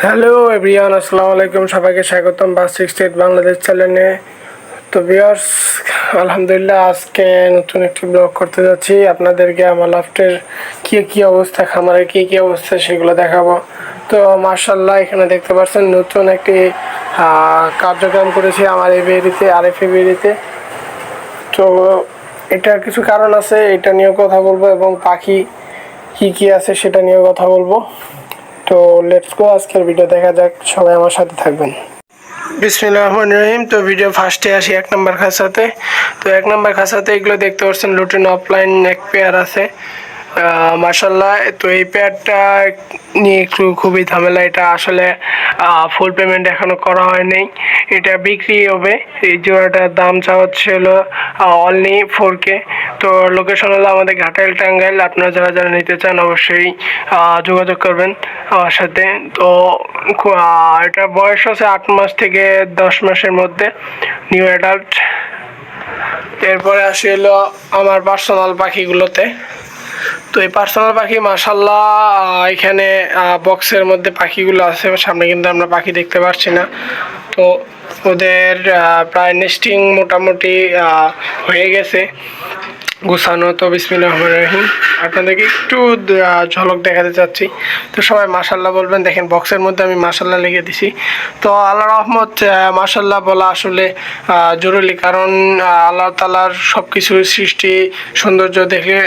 Hello everyone, আসসালামু আলাইকুম। সবাইকে স্বাগতম বাস স্টেট বাংলাদেশ চ্যানেলে। তো ভিউয়ার্স, আলহামদুলিল্লাহ আজকে নতুন একটি ব্লগ করতে যাচ্ছি। আপনাদেরকে আমার লাফটের কী অবস্থা, খামারের কী অবস্থা সেগুলো দেখাবো। তো মার্শাল্লাহ এখানে দেখতে পাচ্ছেন নতুন একটি কার্যক্রম করেছি আমার এই বেরিতে, আরএফএ বেরিতে। তো এটা কিছু কারণ আছে, এটা নিয়েও কথা বলবো এবং পাখি কী আছে সেটা নিয়েও কথা বলবো। তো লেটস গো, আজকের ভিডিও দেখা যাক, সবাই আমার সাথে থাকবেন। বিসমিল্লাহির রহমানির রহিম। তো ভিডিও ফার্স্টে আসি 1 নম্বর খাঁচাতে। তো 1 নম্বর খাঁচাতে এগুলো দেখতে পাচ্ছেন লুটিন অফলাইন এক পেয়ার আছে মাশাল্লাহ। তো এই পেয়ারটা নিয়ে একটু খুবই ঝামেলা। এটা আসলে ফুল পেমেন্ট এখনো করা হয়নি, এটা বিক্রি হবে। এই জোড়াটার দাম চাওয়া হচ্ছে হলো অনলি 4K। তো লোকেশন হলো আমাদের ঘাটাইল টাঙ্গাইল। আপনারা যারা নিতে চান অবশ্যই যোগাযোগ করবেন আমার সাথে। তো এটা বয়স আছে 8 মাস থেকে 10 মাসের মধ্যে, নিউ অ্যাডাল্ট। এরপরে আসি হলো আমার পার্সোনাল পাখিগুলোতে। তো এই পার্সোনাল পাখি মাশাল্লাহ এখানে বক্সের মধ্যে পাখিগুলো আছে, সামনে কিন্তু আমরা পাখি দেখতে পাচ্ছি না। তো ওদের প্রায় নেস্টিং মোটামুটি হয়ে গেছে, গুছানো। তো বিসমিল্লাহির রহমানির রহিম আপনাদেরকে একটু ঝলক দেখাতে চাচ্ছি। তো সবাই মাশাল্লাহ বলবেন। দেখেন বক্সের মধ্যে আমি মাশাল্লাহ লিখে দিছি। তো আল্লাহ রহমত, মাশাল্লাহ বলা আসলে জরুরি, কারণ আল্লাহ তাআলার সব কিছুর সৃষ্টি সৌন্দর্য দেখে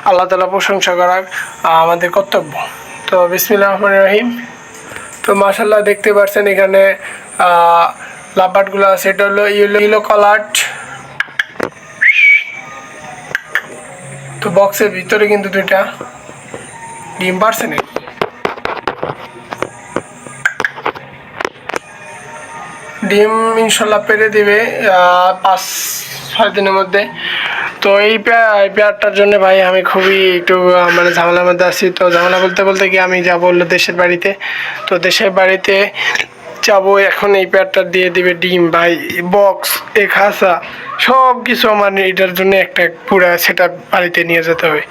আল্লাহ তাআলা প্রশংসা করা আমাদের কর্তব্য। তো বিসমিল্লাহির রহমানির রহিম। তো মাশাল্লাহ দেখতে পাচ্ছেন এখানে লাভবার্ডগুলো আছে। এটা হলো ইয়েলো কালার। তো বক্সের ভিতরে কিন্তু দুইটা ডিম পারছে নাকি, ডিম ইনশাল্লাহ পেরে দিবে 5-6 দিনের মধ্যে। তো এই পেয়ারটার জন্য ভাই আমি খুবই একটু মানে ঝামেলার মধ্যে আছি। তো ঝামেলা বলতে কি, আমি যাবো হলো দেশের বাড়িতে। তো দেশের বাড়িতে যাবো, এখন এই পেয়ারটা দিয়ে দিবে ডিম। ভাই বক্স, এ খাঁচা সব কিছু আমার এটার জন্য একটা পুরা সেটা বাড়িতে নিয়ে যেতে হবে।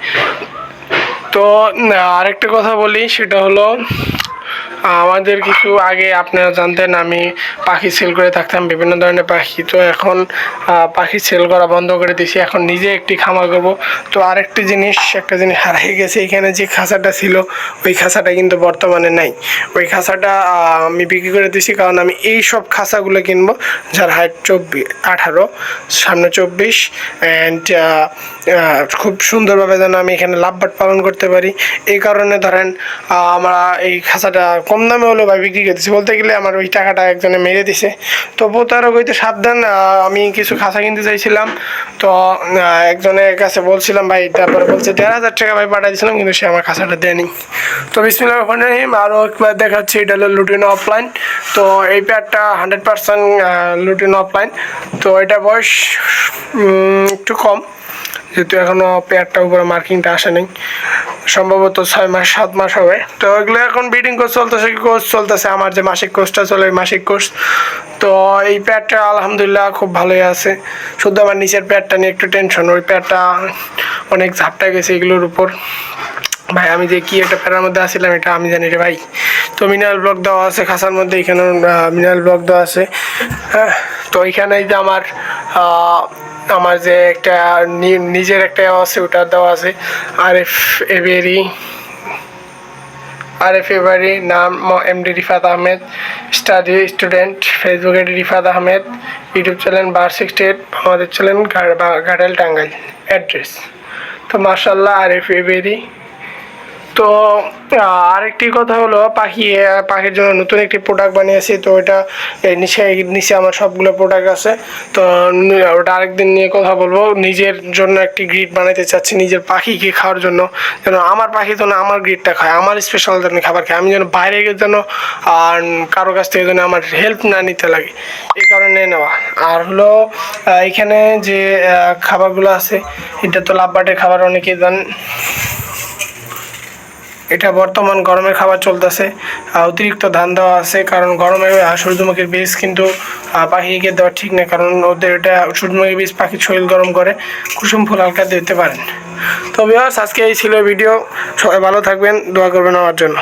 তো আরেকটা কথা বলি, সেটা হলো আমাদের কিছু আগে আপনারা জানতেন আমি পাখি সেল করে থাকতাম, বিভিন্ন ধরনের পাখি। তো এখন পাখি সেল করা বন্ধ করে দিয়েছি, এখন নিজে একটি খামার করব। তো আরেকটি একটা জিনিস হারিয়ে গেছে। এখানে যে খাঁচাটা ছিল ওই খাঁচাটা কিন্তু বর্তমানে নাই। ওই খাঁচাটা আমি বিক্রি করে দিয়েছি, কারণ আমি এই সব খাঁচাগুলো কিনবো যার হাইট 18, সামনে 24 অ্যান্ড খুব সুন্দরভাবে যেন আমি এখানে লাভবার্ড পালন করতে পারি। এই কারণে ধরেন আমরা এই খাঁচাটা কম দামে হলো ভাই বিক্রি করতেছি। বলতে গেলে আমার ওই টাকাটা একজনে মেরে দিছে। তো প্রতারক হইতে সাবধান। আমি কিছু খাঁচা কিনতে চাইছিলাম, তো একজনের কাছে বলছিলাম ভাই, তারপরে বলছে 1,500 টাকা ভাই পাঠিয়ে দিয়েছিলাম, কিন্তু সে আমার খাঁচাটা দেয়নি। তো বিসমিল্লাহির রহমানির রহিম। আরও একবার দেখাচ্ছি, এটা হলো লুটিন অফলাইন। তো এই পেয়ারটা 100% লুটিন অফলাইন। তো এটা বয়স একটু কম, যেহেতু এখনও পেয়ারটা উপরে মার্কিংটা আসে নাই, সম্ভবত 6-7 মাস হবে। তো এগুলো এখন ব্রিডিং কোর্স চলতেছে আমার যে মাসিক কোর্সটা চলে, মাসিক কোর্স। তো এই পেয়ারটা আলহামদুলিল্লাহ খুব ভালোই আছে। শুধু আমার নিচের পেয়ারটা নিয়ে একটু টেনশন, ওই পেয়ারটা অনেক ঝাপটা গেছে এগুলোর উপর। ভাই আমি যে কি একটা প্যারার মধ্যে আসছিলাম এটা আমি জানি রে ভাই। তো মিনারেল ব্লক দেওয়া আছে খাঁচার মধ্যে, এখানে মিনারেল ব্লক দেওয়া আছে। হ্যাঁ, তো এখানে যে আমার যে একটা নিজের একটা আছে ওটা দেওয়া আছে। আরএফ এবারি নাম এমডি রিফাত আহমেদ, স্টুডেন্ট, ফেসবুকে রিফাত আহমেদ, ইউটিউব চ্যানেল বার68, আমাদের চ্যানেল ঘাটাইল টাঙ্গাইল, অ্যাড্রেস। তো মার্শাল্লাহ আরএফ এবারি। তো আরেকটি কথা হলো, পাখির জন্য নতুন একটি প্রোডাক্ট বানিয়েছি। তো ওইটা নিচে আমার সবগুলো প্রোডাক্ট আছে। তো ওটা আরেকদিন নিয়ে কথা বলবো। নিজের জন্য একটি গ্রিড বানাতে চাচ্ছি, নিজের পাখিকে খাওয়ার জন্য, যেন আমার পাখি যেন আমার গ্রিডটা খায়, আমার স্পেশাল ধরনের খাবার খায়। আমি যেন বাইরে গিয়ে যেন কারো কাছ থেকে যেন আমার হেল্প না নিতে লাগে, এই কারণে নেওয়া। আর হলো এখানে যে খাবারগুলো আছে, এটা তো লাভবার্ডের খাবার, অনেকেই জানেন। এটা বর্তমান গরমের খাবার চলতেছে, অতিরিক্ত ধান দেওয়া আছে, কারণ গরমে সূর্যমুখীর বীজ কিন্তু পাখিকে দেওয়া ঠিক না, কারণ ওদের এটা সূর্যমুখীর বীজ পাখির শরীর গরম করে। কুসুম ফুল হালকা দিতে পারেন। তো ভিউয়ার্স, আজকে এই ছিল ভিডিও। সবাই ভালো থাকবেন, দোয়া করবেন আমার জন্য।